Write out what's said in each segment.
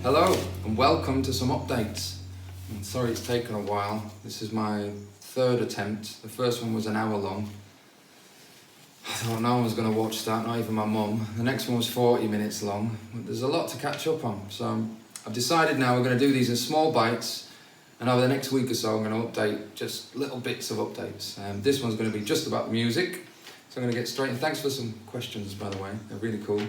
Hello and welcome to some updates. I'm sorry it's taken a while. This is my third attempt. The first one was an hour long. I thought no one was going to watch that, not even my mum. The next one was 40 minutes long. There's a lot to catch up on. So I've decided now we're going to do these in small bites, and over the next week or so I'm going to update just little bits of updates. This one's going to be just about music. So I'm going to get straight in. Thanks for some questions, by the way. They're really cool.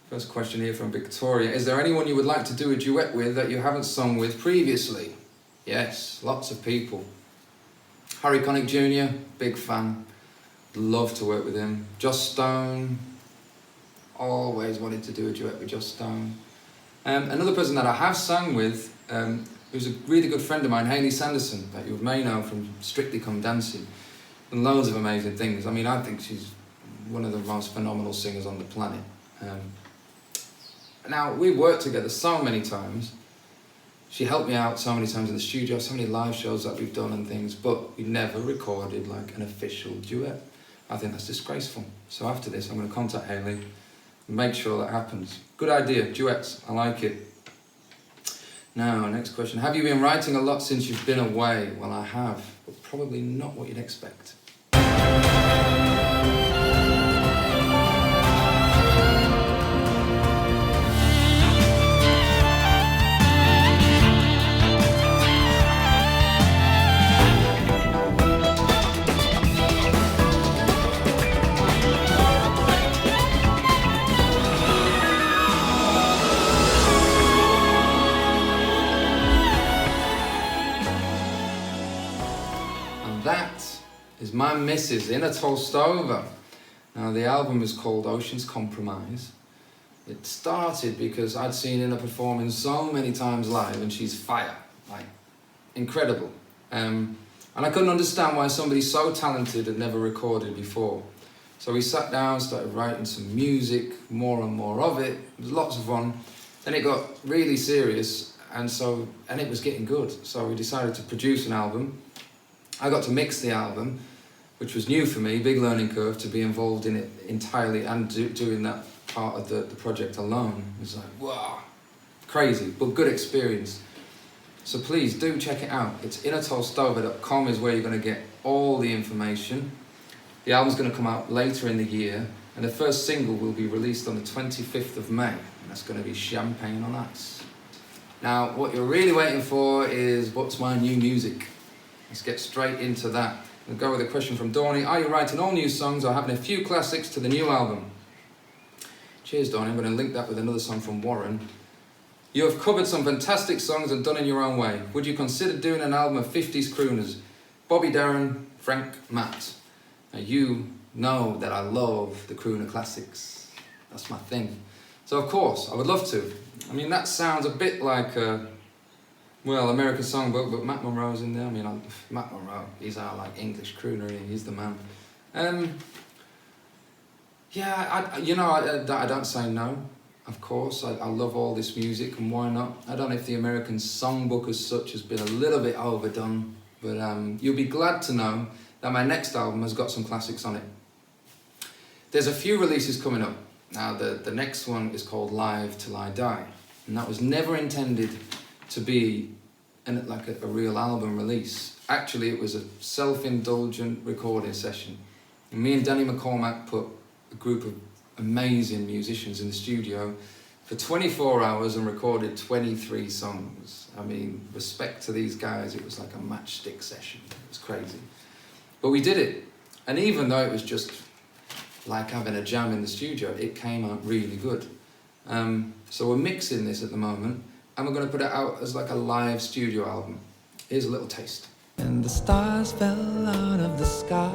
First question here from Victoria. Is there anyone you would like to do a duet with that you haven't sung with previously? Yes, lots of people. Harry Connick Jr., big fan. Love to work with him. Joss Stone. Always wanted to do a duet with Joss Stone. Another person that I have sung with, who's a really good friend of mine, Hayley Sanderson, that you may know from Strictly Come Dancing. And loads of amazing things. I mean, I think she's one of the most phenomenal singers on the planet. Now, we've worked together so many times. She helped me out so many times in the studio, so many live shows that we've done and things, but we never recorded like an official duet. I think that's disgraceful. So after this, I'm going to contact Hayley and make sure that happens. Good idea, duets, I like it. Now, next question. Have you been writing a lot since you've been away? Well, I have, but probably not what you'd expect. That is my missus, Inna Tolstova. Now the album is called Ocean's Compromise. It started because I'd seen Inna performing so many times live and she's fire, like incredible. And I couldn't understand why somebody so talented had never recorded before. So we sat down, started writing some music, more and more of it. It was lots of fun. Then it got really serious and it was getting good. So we decided to produce an album. I got to mix the album, which was new for me, big learning curve to be involved in it entirely and doing that part of the project alone. It was like, wow, crazy, but good experience. So please do check it out. It's innatolstova.com is where you're going to get all the information. The album's going to come out later in the year, and the first single will be released on the 25th of May. And that's going to be Champagne on Ice. Now, what you're really waiting for is what's my new music? Let's get straight into that. We'll go with a question from Dorney. Are you writing all new songs or having a few classics to the new album? Cheers, Dorney. I'm going to link that with another song from Warren. You have covered some fantastic songs and done in your own way. Would you consider doing an album of 50s crooners? Bobby Darin, Frank, Matt. Now you know that I love the crooner classics. That's my thing. So of course, I would love to. I mean, that sounds a bit like American Songbook, but Matt Monroe's in there. I mean, Matt Monroe, he's our like English crooner, he's the man. I don't say no, of course. I love all this music, and why not? I don't know if the American Songbook as such has been a little bit overdone, but you'll be glad to know that my next album has got some classics on it. There's a few releases coming up. Now, the next one is called Live Till I Die, and that was never intended to be a real album release. Actually, it was a self-indulgent recording session. And me and Danny McCormack put a group of amazing musicians in the studio for 24 hours and recorded 23 songs. I mean, respect to these guys, it was like a matchstick session. It was crazy. But we did it. And even though it was just like having a jam in the studio, it came out really good. So we're mixing this at the moment, and we're going to put it out as like a live studio album. Here's a little taste. And the stars fell out of the sky,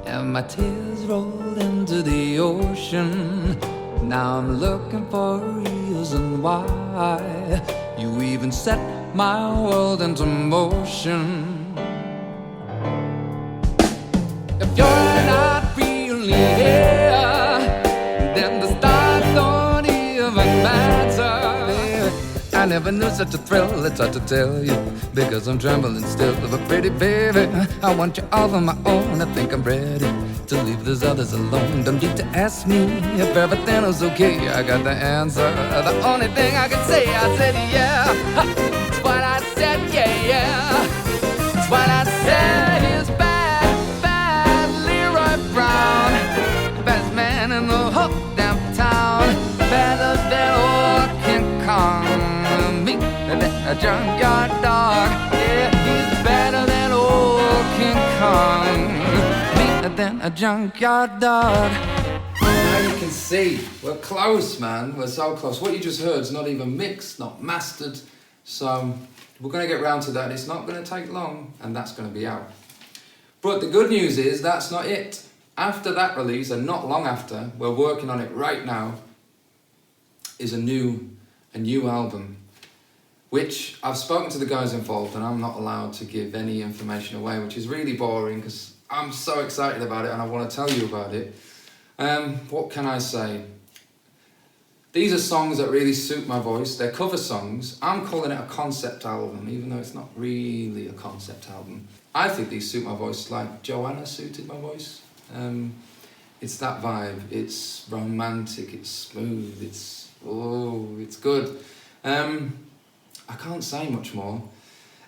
and my tears rolled into the ocean. Now I'm looking for a reason why you even set my world into motion. If you're not really here, then the stars don't even matter. I never knew such a thrill, it's hard to tell you, because I'm trembling still of a pretty baby. I want you all on my own, I think I'm ready to to leave those others alone. Don't need to ask me if everything was okay. I got the answer. The only thing I could say, I said yeah. That's what I said, yeah, yeah. That's what I said. He's bad, bad Leroy Brown, best man in the whole damn town. Better than old King Kong, me than a junkyard dog. Yeah, he's better than old King Kong, me than a junkyard dog. Now you can see, we're close, man. We're so close. What you just heard is not even mixed, not mastered. So we're going to get round to that. It's not going to take long, and that's going to be out. But the good news is that's not it. After that release, and not long after, we're working on it right now, is a new album, which I've spoken to the guys involved, and I'm not allowed to give any information away, which is really boring because I'm so excited about it and I want to tell you about it. What can I say? These are songs that really suit my voice. They're cover songs. I'm calling it a concept album, even though it's not really a concept album. I think these suit my voice like Joanna suited my voice. It's that vibe. It's romantic, it's smooth, it's good. I can't say much more.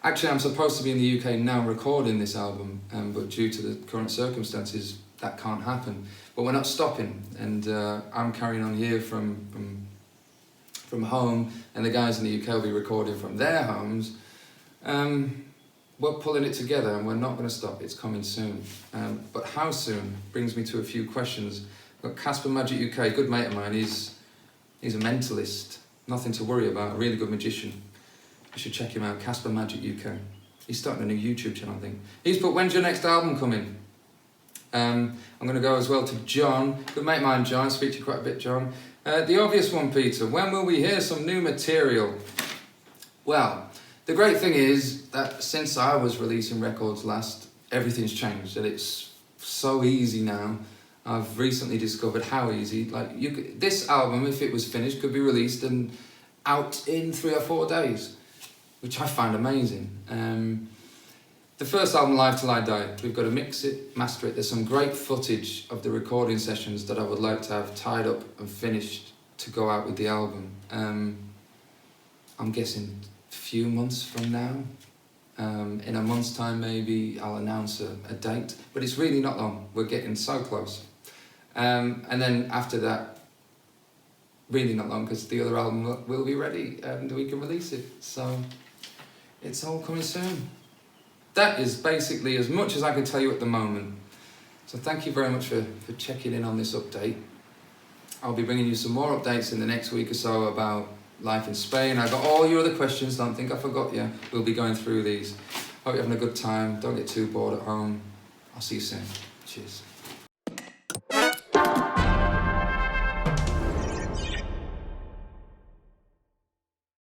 Actually, I'm supposed to be in the UK now recording this album, but due to the current circumstances, that can't happen. But we're not stopping, and I'm carrying on here from home, and the guys in the UK will be recording from their homes. We're pulling it together, and we're not going to stop. It's coming soon. But how soon brings me to a few questions. But Casper Magic UK, good mate of mine, he's a mentalist, nothing to worry about, a really good magician. You should check him out, Casper Magic UK. He's starting a new YouTube channel, I think. He's put, when's your next album coming? I'm going to go as well to John, good mate of mine, John, speak to you quite a bit, John. The obvious one, Peter, when will we hear some new material? Well, the great thing is that since I was releasing records last, everything's changed, and it's so easy now. I've recently discovered how easy, this album, if it was finished, could be released and out in 3 or 4 days, which I find amazing. The first album, Live Till I Die, we've got to mix it, master it. There's some great footage of the recording sessions that I would like to have tied up and finished to go out with the album. I'm guessing a few months from now. In a month's time maybe I'll announce a date, but it's really not long. We're getting so close. And then after that, really not long, because the other album will be ready and we can release it. So it's all coming soon. That is basically as much as I can tell you at the moment. So thank you very much for checking in on this update. I'll be bringing you some more updates in the next week or so about life in Spain. I got all your other questions, don't think I forgot you. We'll be going through these. Hope you're having a good time. Don't get too bored at home. I'll see you soon. Cheers.